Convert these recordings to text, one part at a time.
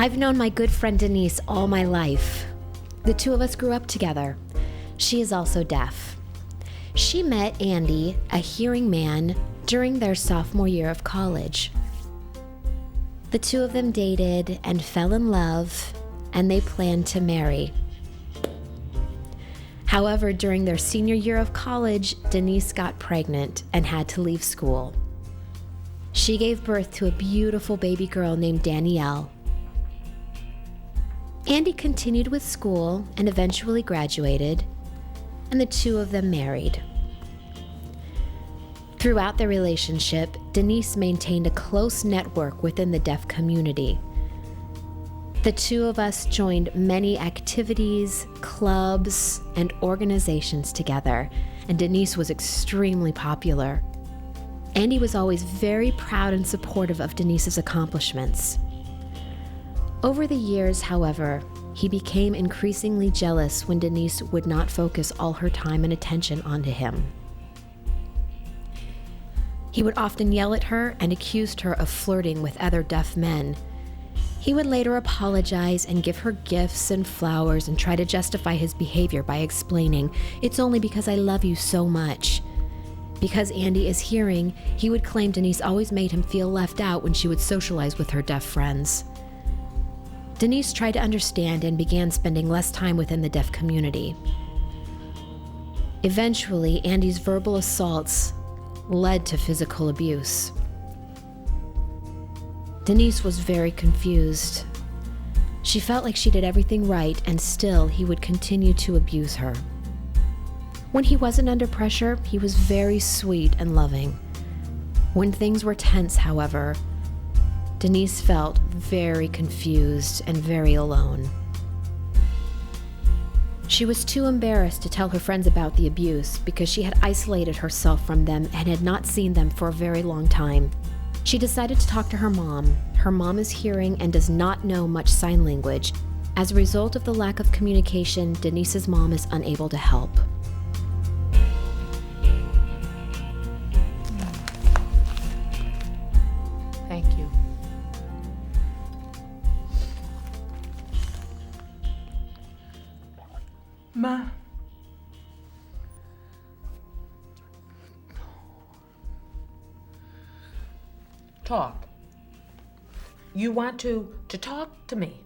I've known my good friend Denise all my life. The two of us grew up together. She is also deaf. She met Andy, a hearing man, during their sophomore year of college. The two of them dated and fell in love, and they planned to marry. However, during their senior year of college, Denise got pregnant and had to leave school. She gave birth to a beautiful baby girl named Danielle. Andy continued with school and eventually graduated, and the two of them married. Throughout their relationship, Denise maintained a close network within the deaf community. The two of us joined many activities, clubs, and organizations together, and Denise was extremely popular. Andy was always very proud and supportive of Denise's accomplishments. Over the years, however, he became increasingly jealous when Denise would not focus all her time and attention onto him. He would often yell at her and accused her of flirting with other deaf men. He would later apologize and give her gifts and flowers and try to justify his behavior by explaining, "It's only because I love you so much." Because Andy is hearing, he would claim Denise always made him feel left out when she would socialize with her deaf friends. Denise tried to understand and began spending less time within the deaf community. Eventually, Andy's verbal assaults led to physical abuse. Denise was very confused. She felt like she did everything right, and still he would continue to abuse her. When he wasn't under pressure, he was very sweet and loving. When things were tense, however, Denise felt very confused and very alone. She was too embarrassed to tell her friends about the abuse because she had isolated herself from them and had not seen them for a very long time. She decided to talk to her mom. Her mom is hearing and does not know much sign language. As a result of the lack of communication, Denise's mom is unable to help. Thank you. Ma. Talk. You want to talk to me.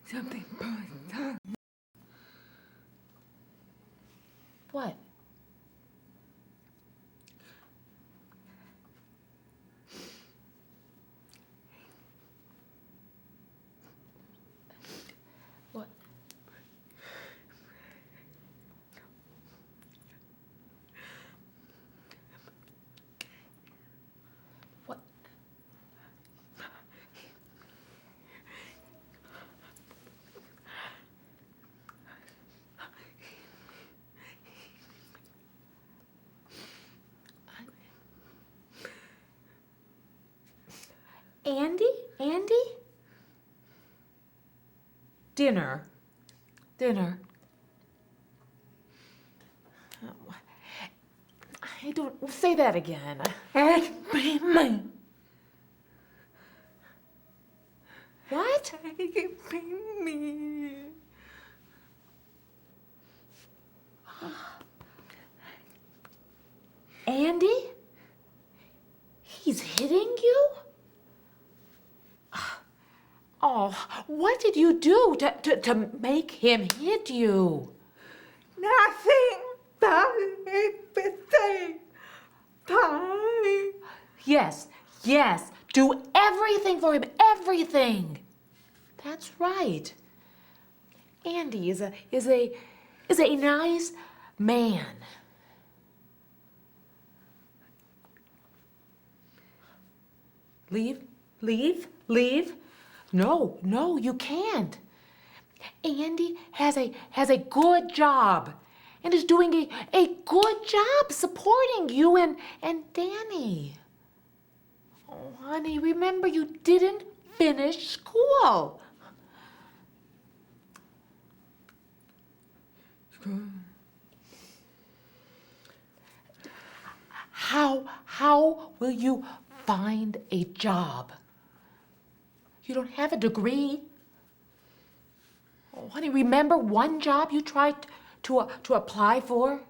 Something important. What? What? What? Andy? Andy? Dinner. Dinner. I don't say that again. What? Me. Andy? He's hitting you? Oh, what did you do to make him hit you? Nothing but everything. Bye. Yes, yes. Do everything for him. Everything. That's right. Andy is a nice man. Leave, leave, leave. No, no, you can't. Andy has a good job and is doing a good job supporting you and Danny. Oh, honey, remember you didn't finish school. How will you find a job? You don't have a degree. Oh, honey, remember one job you tried to apply for?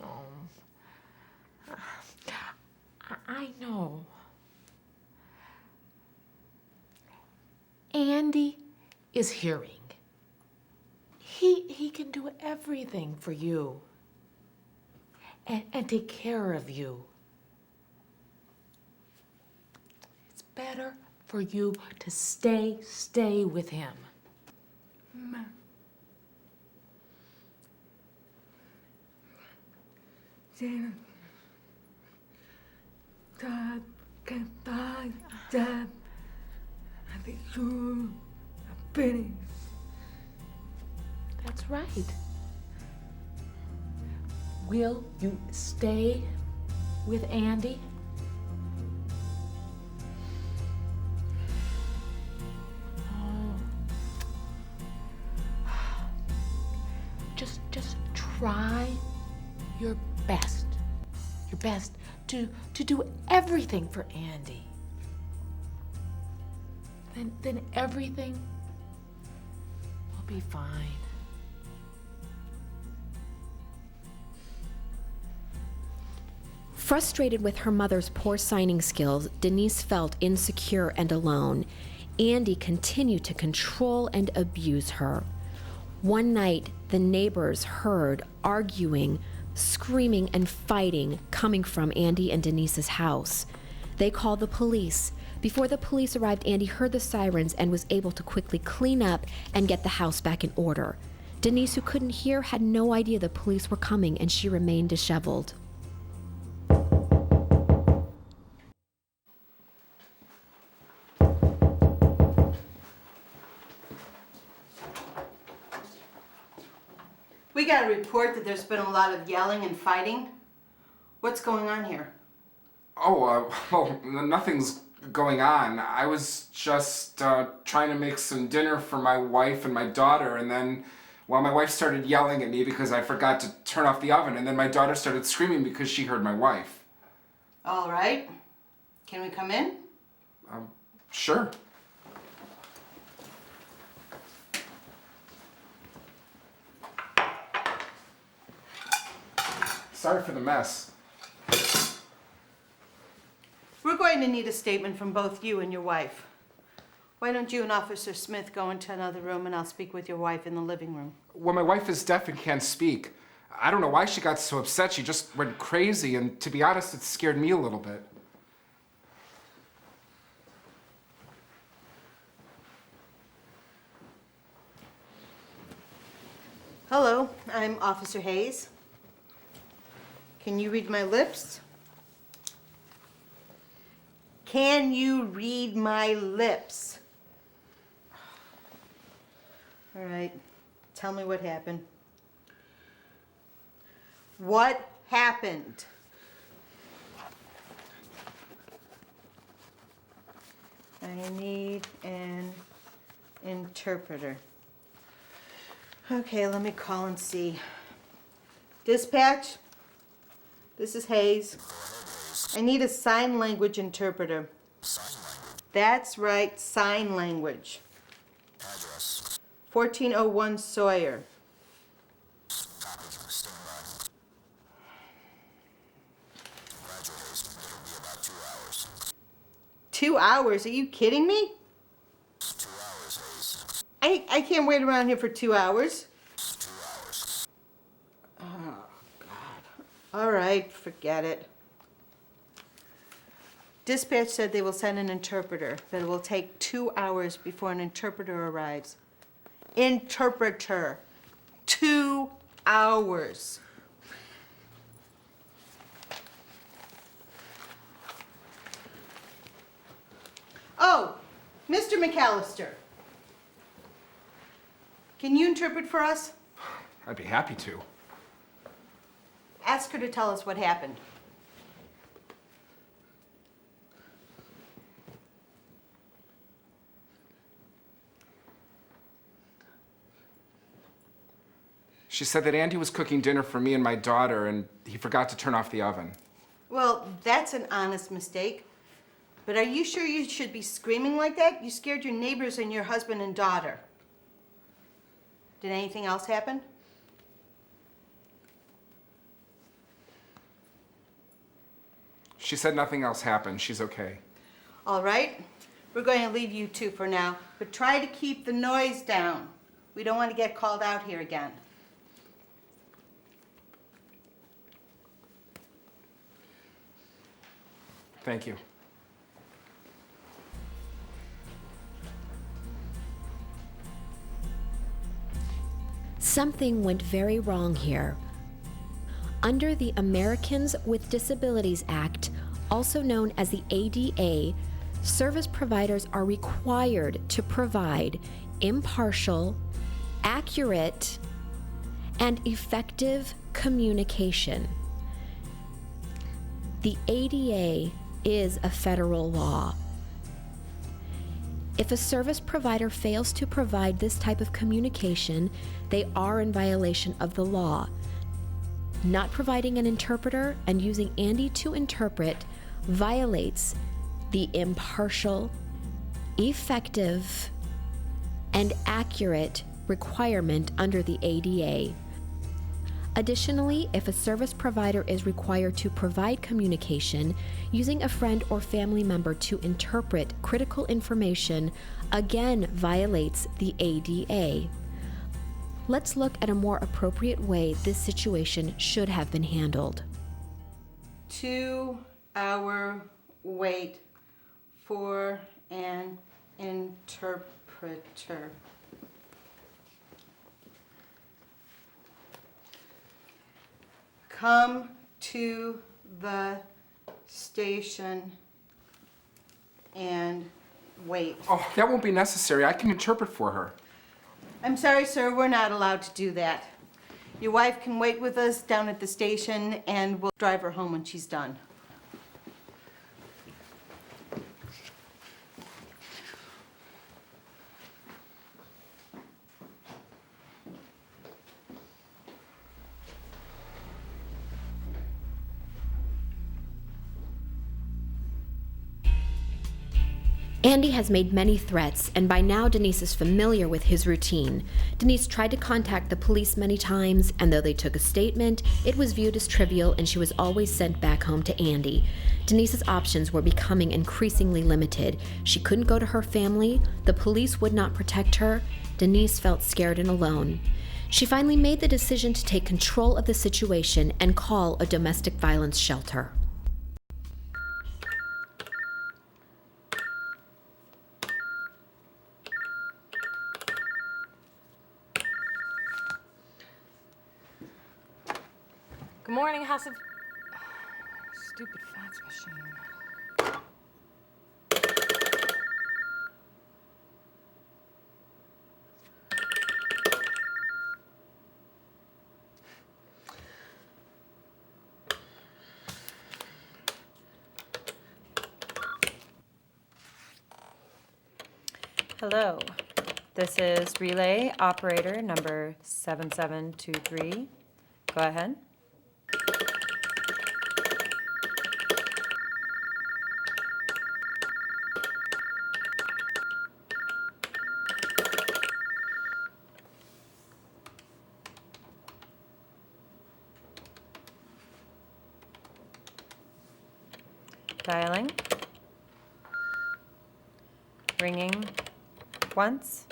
Oh, I know. Andy is hearing. He can do everything for you and take care of you. It's better for you to stay with him. Dad, I think you're finished. That's right. Will you stay with Andy? Oh. Just try your best. Your best to do everything for Andy. Then everything will be fine. Frustrated with her mother's poor signing skills, Denise felt insecure and alone. Andy continued to control and abuse her. One night, the neighbors heard arguing, screaming, and fighting coming from Andy and Denise's house. They called the police. Before the police arrived, Andy heard the sirens and was able to quickly clean up and get the house back in order. Denise, who couldn't hear, had no idea the police were coming, and she remained disheveled. We got a report that there's been a lot of yelling and fighting. What's going on here? Oh, well, nothing's going on. I was just trying to make some dinner for my wife and my daughter, and then, well, my wife started yelling at me because I forgot to turn off the oven, and then my daughter started screaming because she heard my wife. All right. Can we come in? Sure. Sorry for the mess. We're going to need a statement from both you and your wife. Why don't you and Officer Smith go into another room and I'll speak with your wife in the living room. Well, my wife is deaf and can't speak. I don't know why she got so upset. She just went crazy, and to be honest, it scared me a little bit. Hello, I'm Officer Hayes. Can you read my lips? Can you read my lips? All right, tell me what happened. What happened? I need an interpreter. Okay, let me call and see. Dispatch, this is Hayes. I need a sign language interpreter. Sign language. That's right, sign language. Address. 1401 Sawyer. Copy. Stand by. Roger, Hayes. It'll be about 2 hours. 2 hours? Are you kidding me? 2 hours, Hayes. I can't wait around here for 2 hours. 2 hours. Oh, God. All right, forget it. Dispatch said they will send an interpreter, but it will take 2 hours before an interpreter arrives. Interpreter. 2 hours. Oh, Mr. McAllister. Can you interpret for us? I'd be happy to. Ask her to tell us what happened. She said that Andy was cooking dinner for me and my daughter, and he forgot to turn off the oven. Well, that's an honest mistake. But are you sure you should be screaming like that? You scared your neighbors and your husband and daughter. Did anything else happen? She said nothing else happened. She's okay. All right. We're going to leave you two for now, but try to keep the noise down. We don't want to get called out here again. Thank you. Something went very wrong here. Under the Americans with Disabilities Act, also known as the ADA, service providers are required to provide impartial, accurate, and effective communication. The ADA is a federal law. If a service provider fails to provide this type of communication, they are in violation of the law. Not providing an interpreter and using Andy to interpret violates the impartial, effective, and accurate requirement under the ADA. Additionally, if a service provider is required to provide communication using a friend or family member to interpret critical information, again violates the ADA. Let's look at a more appropriate way this situation should have been handled. 2-hour wait for an interpreter. Come to the station and wait. Oh, that won't be necessary. I can interpret for her. I'm sorry, sir, we're not allowed to do that. Your wife can wait with us down at the station and we'll drive her home when she's done. Andy has made many threats, and by now Denise is familiar with his routine. Denise tried to contact the police many times, and though they took a statement, it was viewed as trivial and she was always sent back home to Andy. Denise's options were becoming increasingly limited. She couldn't go to her family, the police would not protect her. Denise felt scared and alone. She finally made the decision to take control of the situation and call a domestic violence shelter. Good morning, House of... Stupid fax machine. Hello, this is relay operator number 7723. Go ahead. Dialing. Ringing once.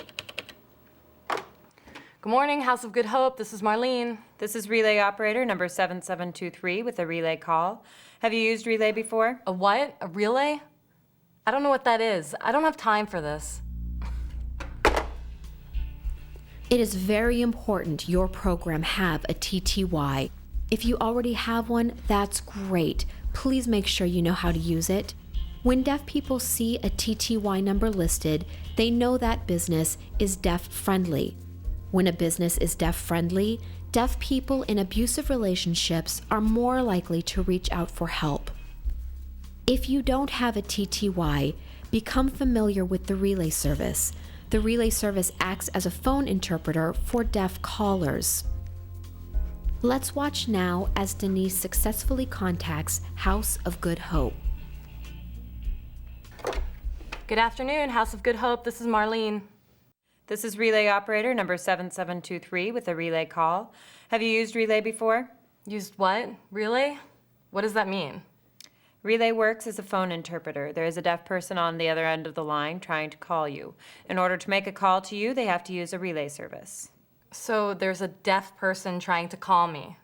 Good morning, House of Good Hope. This is Marlene. This is relay operator number 7723 with a relay call. Have you used relay before? A what? A relay? I don't know what that is. I don't have time for this. It is very important your program have a TTY. If you already have one, that's great. Please make sure you know how to use it. When deaf people see a TTY number listed, they know that business is deaf-friendly. When a business is deaf-friendly, deaf people in abusive relationships are more likely to reach out for help. If you don't have a TTY, become familiar with the relay service. The relay service acts as a phone interpreter for deaf callers. Let's watch now as Denise successfully contacts House of Good Hope. Good afternoon, House of Good Hope. This is Marlene. This is relay operator number 7723 with a relay call. Have you used relay before? Used what? Relay? What does that mean? Relay works as a phone interpreter. There is a deaf person on the other end of the line trying to call you. In order to make a call to you, they have to use a relay service. So there's a deaf person trying to call me.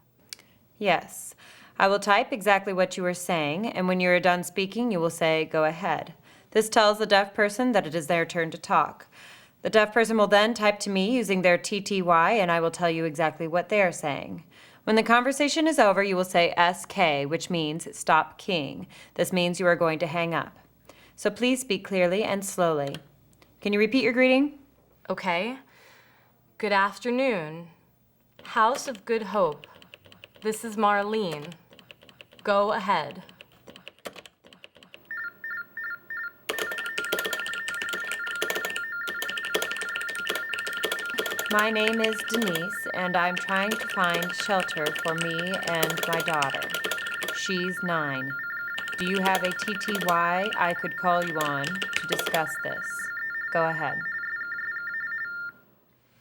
Yes. I will type exactly what you are saying, and when you are done speaking, you will say, "Go ahead." This tells the deaf person that it is their turn to talk. The deaf person will then type to me using their TTY, and I will tell you exactly what they are saying. When the conversation is over, you will say SK, which means stop keying. This means you are going to hang up. So please speak clearly and slowly. Can you repeat your greeting? Okay. Good afternoon, House of Good Hope. This is Marlene. Go ahead. My name is Denise, and I'm trying to find shelter for me and my daughter. She's 9. Do you have a TTY I could call you on to discuss this? Go ahead.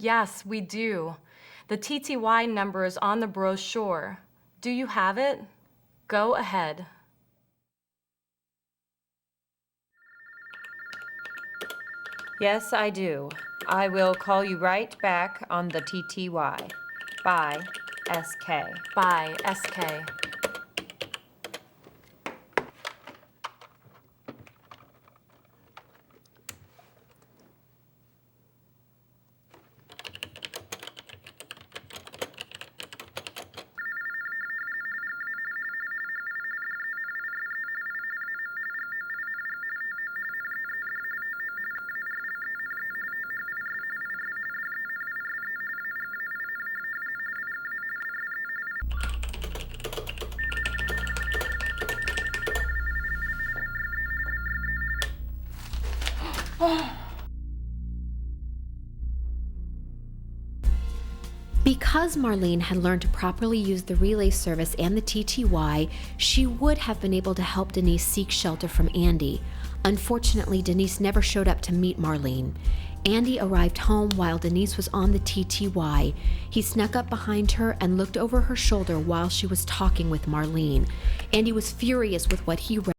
Yes, we do. The TTY number is on the brochure. Do you have it? Go ahead. Yes, I do. I will call you right back on the TTY. Bye, SK. Bye, SK. Because Marlene had learned to properly use the relay service and the TTY, she would have been able to help Denise seek shelter from Andy. Unfortunately, Denise never showed up to meet Marlene. Andy arrived home while Denise was on the TTY. He snuck up behind her and looked over her shoulder while she was talking with Marlene. Andy was furious with what he read.